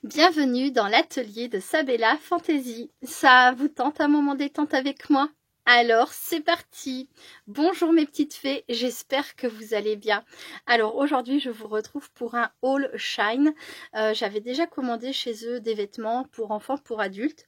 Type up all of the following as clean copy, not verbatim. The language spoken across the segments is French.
Bienvenue dans l'atelier de Sabella Fantasy. Ça vous tente un moment détente avec moi? Alors c'est parti. Bonjour mes petites fées, j'espère que vous allez bien. Alors aujourd'hui je vous retrouve pour un haul Shine. J'avais déjà commandé chez eux des vêtements pour enfants, pour adultes.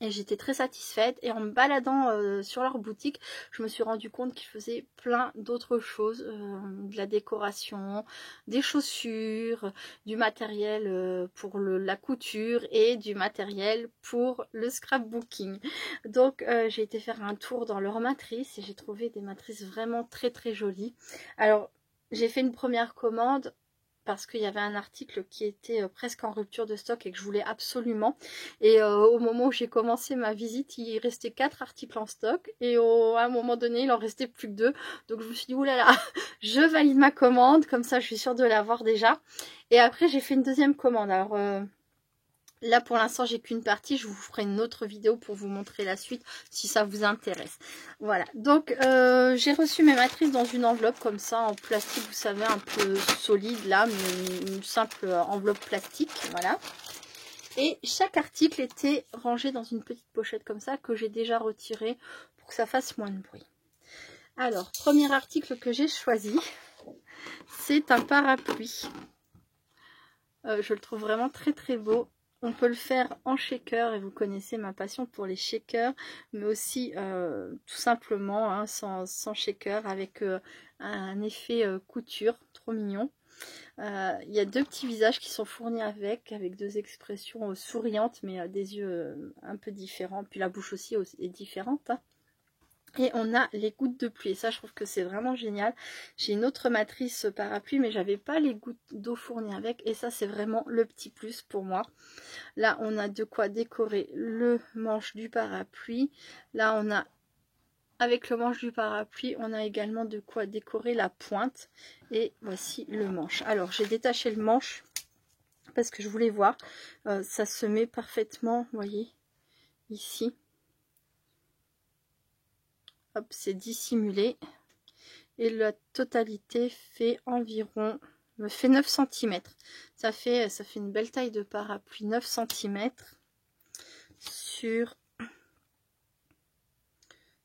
Et j'étais très satisfaite, et en me baladant sur leur boutique, je me suis rendu compte qu'ils faisaient plein d'autres choses, de la décoration, des chaussures, du matériel pour la couture et du matériel pour le scrapbooking. Donc j'ai été faire un tour dans leur matrice et j'ai trouvé des matrices vraiment très très jolies. Alors j'ai fait une première commande parce qu'il y avait un article qui était presque en rupture de stock et que je voulais absolument. Et au moment où j'ai commencé ma visite, il restait 4 articles en stock. Et à un moment donné, il en restait plus que 2. Donc je me suis dit, oulala, je valide ma commande. Comme ça, je suis sûre de l'avoir déjà. Et après, j'ai fait une deuxième commande. Alors là, pour l'instant, j'ai qu'une partie. Je vous ferai une autre vidéo pour vous montrer la suite si ça vous intéresse. Voilà. Donc, j'ai reçu mes matrices dans une enveloppe comme ça, en plastique, vous savez, un peu solide là, mais une simple enveloppe plastique. Voilà. Et chaque article était rangé dans une petite pochette comme ça, que j'ai déjà retiré pour que ça fasse moins de bruit. Alors, premier article que j'ai choisi, c'est un parapluie. Je le trouve vraiment très très beau. On peut le faire en shaker, et vous connaissez ma passion pour les shakers, mais aussi tout simplement hein, sans shaker, avec un effet couture, trop mignon. Il y a deux petits visages qui sont fournis avec deux expressions souriantes, mais des yeux un peu différents, puis la bouche aussi est différente. Hein. Et on a les gouttes de pluie, et ça je trouve que c'est vraiment génial. J'ai une autre matrice parapluie, mais j'avais pas les gouttes d'eau fournies avec, et ça c'est vraiment le petit plus pour moi. Là on a de quoi décorer le manche du parapluie. Là on a, avec le manche du parapluie, on a également de quoi décorer la pointe. Et voici le manche. Alors j'ai détaché le manche parce que je voulais voir. Ça se met parfaitement, vous voyez, ici. Hop, c'est dissimulé. Et la totalité fait environ, me fait 9 cm. Ça fait une belle taille de parapluie, 9 cm sur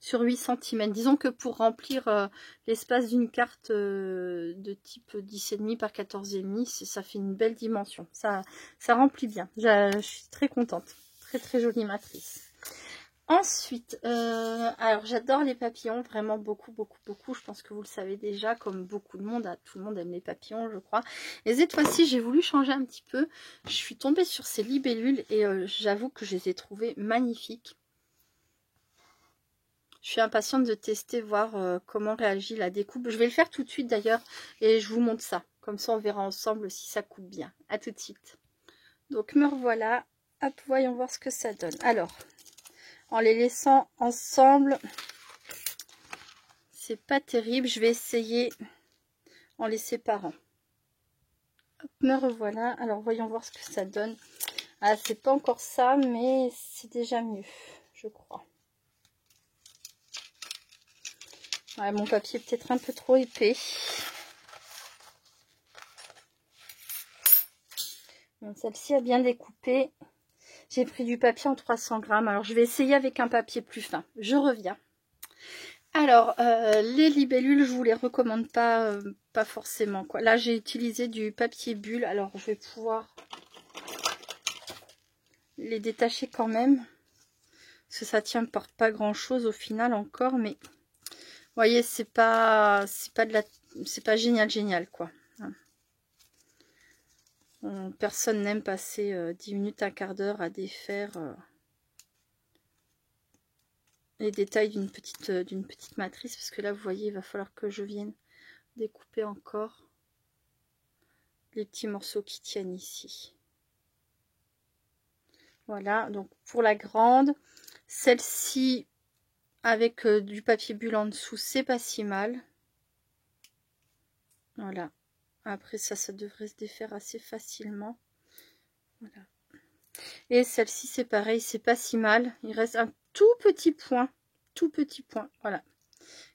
8 cm. Disons que pour remplir l'espace d'une carte de type 10,5 par 14,5, ça fait une belle dimension. Ça remplit bien. Je suis très contente. Très très jolie matrice. Ensuite, alors j'adore les papillons, vraiment beaucoup, beaucoup, beaucoup. Je pense que vous le savez déjà, comme beaucoup de monde, tout le monde aime les papillons, je crois. Et cette fois-ci, j'ai voulu changer un petit peu. Je suis tombée sur ces libellules et j'avoue que je les ai trouvées magnifiques. Je suis impatiente de tester, voir comment réagit la découpe. Je vais le faire tout de suite d'ailleurs et je vous montre ça. Comme ça, on verra ensemble si ça coupe bien. À tout de suite. Donc, me revoilà. Hop, voyons voir ce que ça donne. Alors, en les laissant ensemble, c'est pas terrible. Je vais essayer en les séparant. Hop, me revoilà. Alors, voyons voir ce que ça donne. Ah, c'est pas encore ça, mais c'est déjà mieux, je crois. Ouais, mon papier est peut-être un peu trop épais. Bon, celle-ci a bien découpé. J'ai pris du papier en 300 grammes. Alors, je vais essayer avec un papier plus fin. Je reviens. Alors, les libellules, je vous les recommande pas, pas forcément, quoi. Là, j'ai utilisé du papier bulle. Alors, je vais pouvoir les détacher quand même. Parce que ça tient pas grand-chose au final encore, mais... Vous voyez, c'est pas génial, quoi. Personne n'aime passer 10 minutes, un quart d'heure à défaire les détails d'une petite matrice. Parce que là, vous voyez, il va falloir que je vienne découper encore les petits morceaux qui tiennent ici. Voilà, donc pour la grande, celle-ci... Avec du papier bulle en dessous, c'est pas si mal. Voilà. Après ça devrait se défaire assez facilement. Voilà. Et celle-ci, c'est pareil, c'est pas si mal. Il reste un tout petit point, voilà,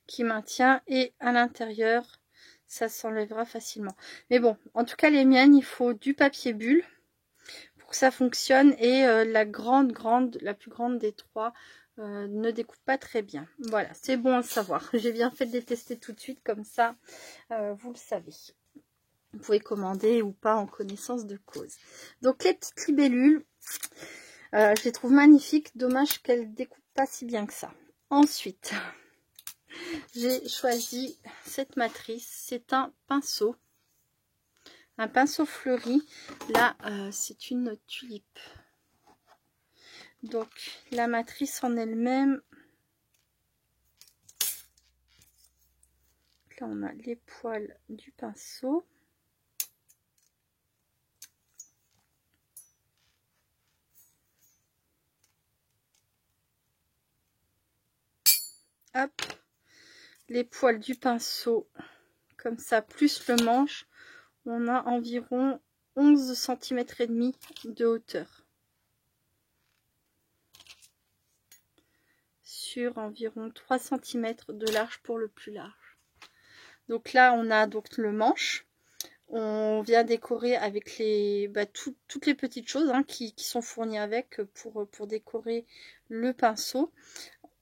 qui maintient. Et à l'intérieur, ça s'enlèvera facilement. Mais bon, en tout cas, les miennes, il faut du papier bulle pour que ça fonctionne. Et la plus grande des trois ne découpe pas très bien. Voilà, c'est bon à savoir. J'ai bien fait de les tester tout de suite, comme ça, vous le savez. Vous pouvez commander ou pas en connaissance de cause. Donc les petites libellules, je les trouve magnifiques. Dommage qu'elles ne découpent pas si bien que ça. Ensuite, j'ai choisi cette matrice. C'est un pinceau fleuri. Là, c'est une tulipe. Donc la matrice en elle-même, là on a les poils du pinceau. Hop, les poils du pinceau comme ça, plus le manche, on a environ 11 cm et demi de hauteur sur environ 3 cm de large pour le plus large. Donc là on a donc le manche. On vient décorer avec les toutes les petites choses qui sont fournies avec pour décorer le pinceau.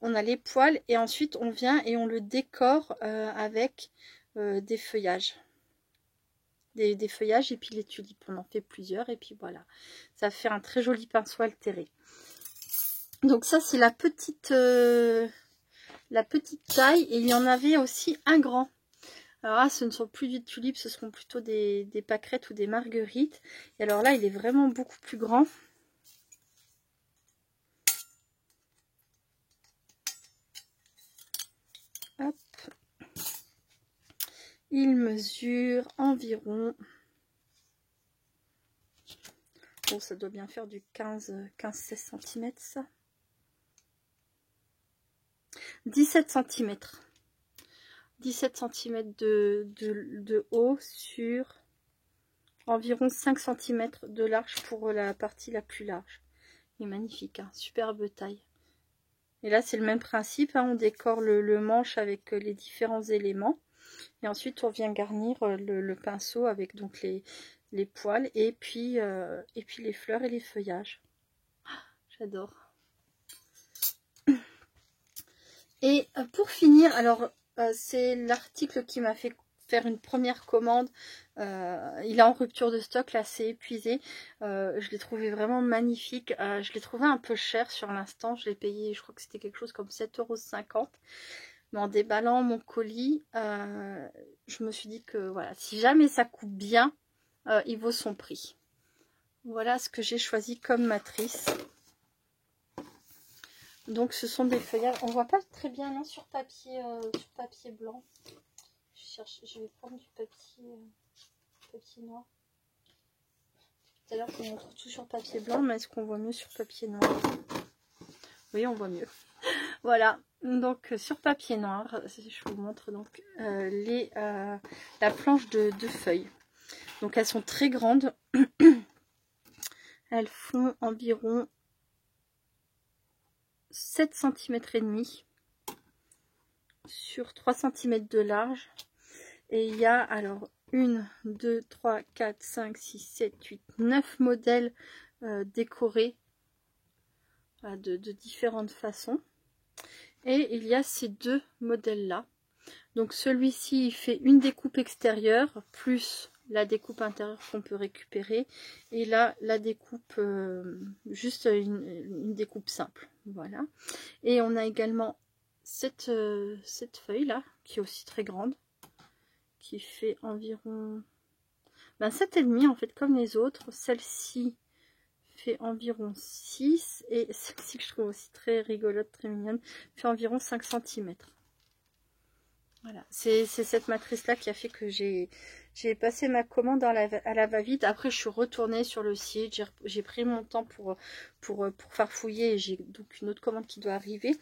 On a les poils et ensuite on vient et on le décore avec des feuillages. Des feuillages et puis les tulipes. On en fait plusieurs et puis voilà. Ça fait un très joli pinceau altéré. Donc ça c'est la petite taille et il y en avait aussi un grand. Alors là, ce ne sont plus des tulipes, ce seront plutôt des pâquerettes ou des marguerites. Et alors là, il est vraiment beaucoup plus grand. Hop. Il mesure environ... Bon, ça doit bien faire du 15-16 cm, ça. 17 cm. 17 cm de haut sur environ 5 cm de large pour la partie la plus large. Il est magnifique, hein, superbe taille. Et là, c'est le même principe, hein, on décore le manche avec les différents éléments. Et ensuite, on vient garnir le pinceau avec donc les poils et puis les fleurs et les feuillages. J'adore. Et pour finir, alors c'est l'article qui m'a fait faire une première commande. Il est en rupture de stock, là c'est épuisé. Je l'ai trouvé vraiment magnifique. Je l'ai trouvé un peu cher sur l'instant. Je l'ai payé, je crois que c'était quelque chose comme 7,50 €. Mais en déballant mon colis, je me suis dit que voilà, si jamais ça coupe bien, il vaut son prix. Voilà ce que j'ai choisi comme matrice. Donc ce sont des feuillages. On voit pas très bien non, sur papier blanc. Je vais prendre du papier noir. Tout à l'heure je vous montre tout sur papier blanc, mais est-ce qu'on voit mieux sur papier noir? Oui, on voit mieux. Voilà, donc sur papier noir, je vous montre donc la planche de feuilles. Donc elles sont très grandes. Elles font environ 7 cm et demi sur 3 cm de large. Et il y a alors 1, 2, 3, 4, 5, 6, 7, 8, 9 modèles décorés de différentes façons. Et il y a ces deux modèles là. Donc celui-ci il fait une découpe extérieure plus la découpe intérieure qu'on peut récupérer. Et là la découpe, juste une découpe simple. Voilà. Et on a également cette feuille là qui est aussi très grande. Qui fait environ 7,5 en fait comme les autres. Celle-ci fait environ 6 et celle-ci que je trouve aussi très rigolote, très mignonne, fait environ 5 cm. Voilà, c'est cette matrice là qui a fait que j'ai passé ma commande à la va-vite. Après je suis retournée sur le site, j'ai pris mon temps pour farfouiller et j'ai donc une autre commande qui doit arriver.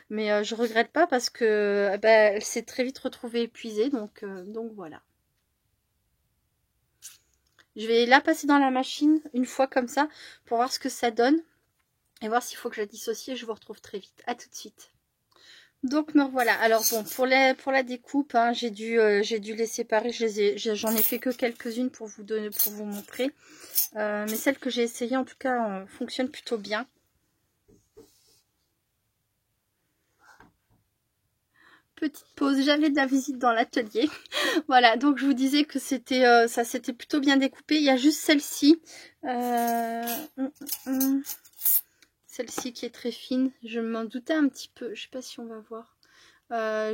Mais je regrette pas parce que elle s'est très vite retrouvée épuisée, donc voilà. Je vais la passer dans la machine une fois comme ça pour voir ce que ça donne et voir s'il faut que je la dissocie et je vous retrouve très vite. À tout de suite. Donc me revoilà. Alors bon, pour la découpe, hein, j'ai dû les séparer. J'en ai fait que quelques-unes pour vous montrer. Mais celle que j'ai essayée, en tout cas, fonctionne plutôt bien. Petite pause, j'avais de la visite dans l'atelier. Voilà, donc je vous disais que c'était ça s'était plutôt bien découpé. Il y a juste celle-ci. Celle-ci qui est très fine. Je m'en doutais un petit peu. Je sais pas si on va voir.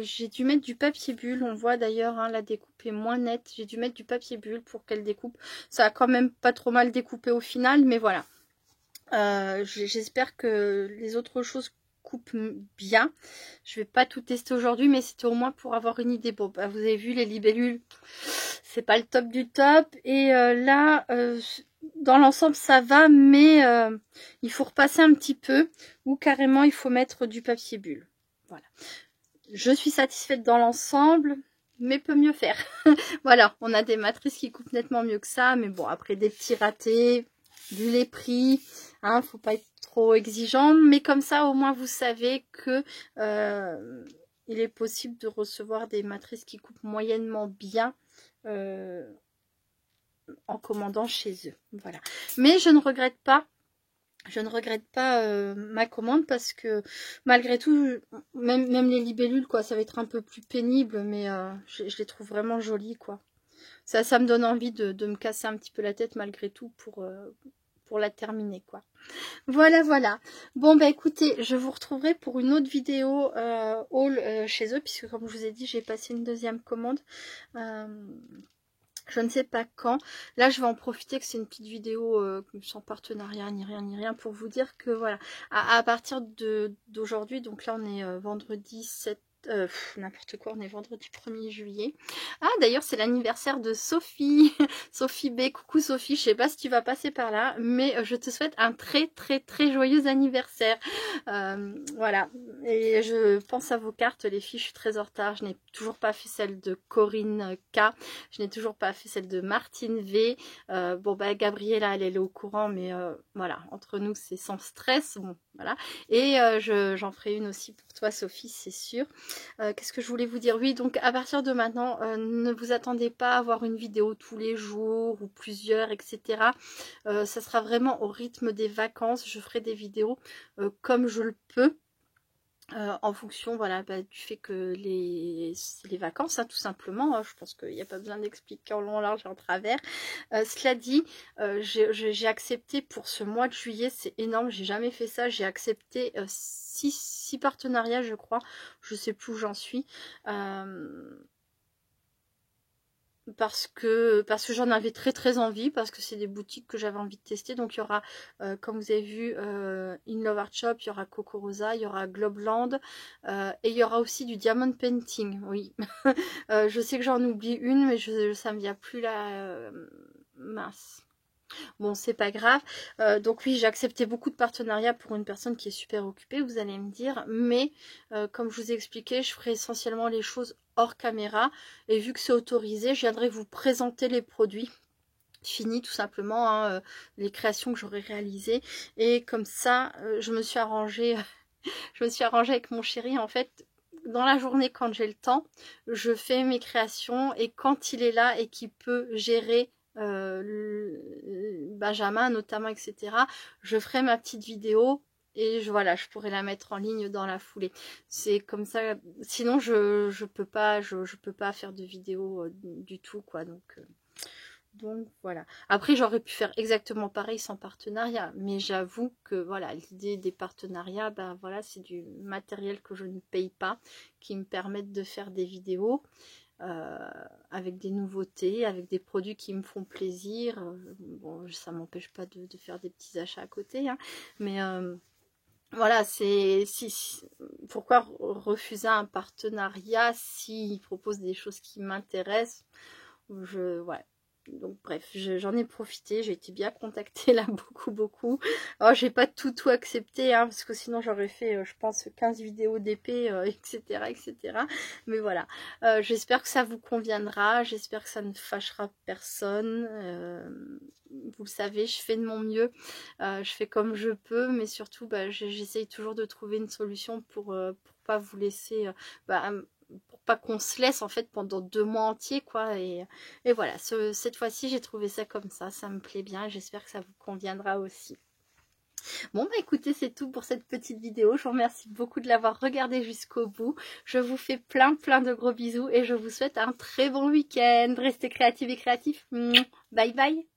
J'ai dû mettre du papier bulle. On voit d'ailleurs, hein, la découpe est moins nette. J'ai dû mettre du papier bulle pour qu'elle découpe. Ça a quand même pas trop mal découpé au final, mais voilà. J'espère que les autres choses coupent bien. Je vais pas tout tester aujourd'hui, mais c'était au moins pour avoir une idée. Bon, bah, vous avez vu, les libellules, c'est pas le top du top. Et là, dans l'ensemble, ça va, mais il faut repasser un petit peu, ou carrément, il faut mettre du papier bulle. Voilà. Je suis satisfaite dans l'ensemble, mais peut mieux faire. Voilà, on a des matrices qui coupent nettement mieux que ça, mais bon, après des petits ratés, vu les prix, hein, faut pas être trop exigeant, mais comme ça, au moins, vous savez que il est possible de recevoir des matrices qui coupent moyennement bien en commandant chez eux. Voilà. Mais je ne regrette pas. Je ne regrette pas ma commande parce que malgré tout, même les libellules, quoi, ça va être un peu plus pénible, mais je les trouve vraiment jolies, quoi. Ça me donne envie de me casser un petit peu la tête malgré tout pour la terminer, quoi. Voilà, voilà. Bon, bah écoutez, je vous retrouverai pour une autre vidéo haul chez eux, puisque comme je vous ai dit, j'ai passé une deuxième commande. Je ne sais pas quand. Là, je vais en profiter que c'est une petite vidéo sans partenariat ni rien pour vous dire que voilà, à partir d'aujourd'hui, donc là on est vendredi 7, n'importe quoi, on est vendredi 1er juillet. Ah, d'ailleurs, c'est l'anniversaire de Sophie, Sophie B. Coucou Sophie, je sais pas si tu vas passer par là, mais je te souhaite un très joyeux anniversaire. Voilà, et je pense à vos cartes, les filles, je suis très en retard. Je n'ai toujours pas fait celle de Corinne K. Je n'ai toujours pas fait celle de Martine V. Bon, bah, Gabriella, elle est au courant, mais voilà, entre nous, c'est sans stress. Bon, voilà. Et j'en ferai une aussi pour toi, Sophie, c'est sûr. Qu'est-ce que je voulais vous dire? Oui, donc à partir de maintenant, ne vous attendez pas à avoir une vidéo tous les jours ou plusieurs, etc. Ça sera vraiment au rythme des vacances. Je ferai des vidéos comme je le peux. En fonction, voilà, bah, du fait que les vacances, hein, tout simplement, je pense qu'il n'y a pas besoin d'expliquer en long, en large et en travers. Cela dit, j'ai accepté pour ce mois de juillet, c'est énorme, j'ai jamais fait ça, j'ai accepté 6 partenariats, je crois, je sais plus où j'en suis. Parce que j'en avais très envie, parce que c'est des boutiques que j'avais envie de tester. Donc il y aura, comme vous avez vu, In Love Art Shop, il y aura Coco Rosa, il y aura Globeland, et il y aura aussi du Diamond Painting, oui. Je sais que j'en oublie une, mais ça me vient plus là, mince. Bon, c'est pas grave. Donc oui, j'ai accepté beaucoup de partenariats pour une personne qui est super occupée, vous allez me dire. Mais comme je vous ai expliqué, je ferai essentiellement les choses hors caméra. Et vu que c'est autorisé, je viendrai vous présenter les produits finis, tout simplement, hein, les créations que j'aurai réalisées. Et comme ça, je me suis arrangée avec mon chéri, en fait. Dans la journée, quand j'ai le je fais mes créations, et quand il est là et qu'il peut gérer Benjamin notamment, etc., je ferai ma petite vidéo et voilà, je pourrais la mettre en ligne dans la foulée. C'est comme ça, sinon je peux pas faire de vidéo du tout, quoi. Donc voilà. Après, j'aurais pu faire exactement pareil sans partenariat, mais j'avoue que voilà, l'idée des partenariats, ben voilà, c'est du matériel que je ne paye pas, qui me permettent de faire des vidéos avec des nouveautés, avec des produits qui me font plaisir. Bon, ça m'empêche pas de faire des petits achats à côté, hein, mais voilà, pourquoi refuser un partenariat s'il propose des choses qui m'intéressent? Ouais. Donc bref, j'en ai profité, j'ai été bien contactée là, beaucoup. Alors j'ai pas tout accepté, hein, parce que sinon j'aurais fait, je pense, 15 vidéos d'épée, etc. Mais voilà, j'espère que ça vous conviendra, j'espère que ça ne fâchera personne. Vous le savez, je fais de mon mieux, je fais comme je peux, mais surtout, bah, j'essaye toujours de trouver une solution pour pas vous laisser... pour pas qu'on se laisse en fait pendant 2 mois entiers, quoi. Et voilà, cette fois-ci j'ai trouvé ça comme ça me plaît bien, j'espère que ça vous conviendra aussi. Bon bah écoutez, c'est tout pour cette petite vidéo, je vous remercie beaucoup de l'avoir regardé jusqu'au bout, je vous fais plein de gros bisous et je vous souhaite un très bon week-end, restez créatifs et créatifs, bye bye.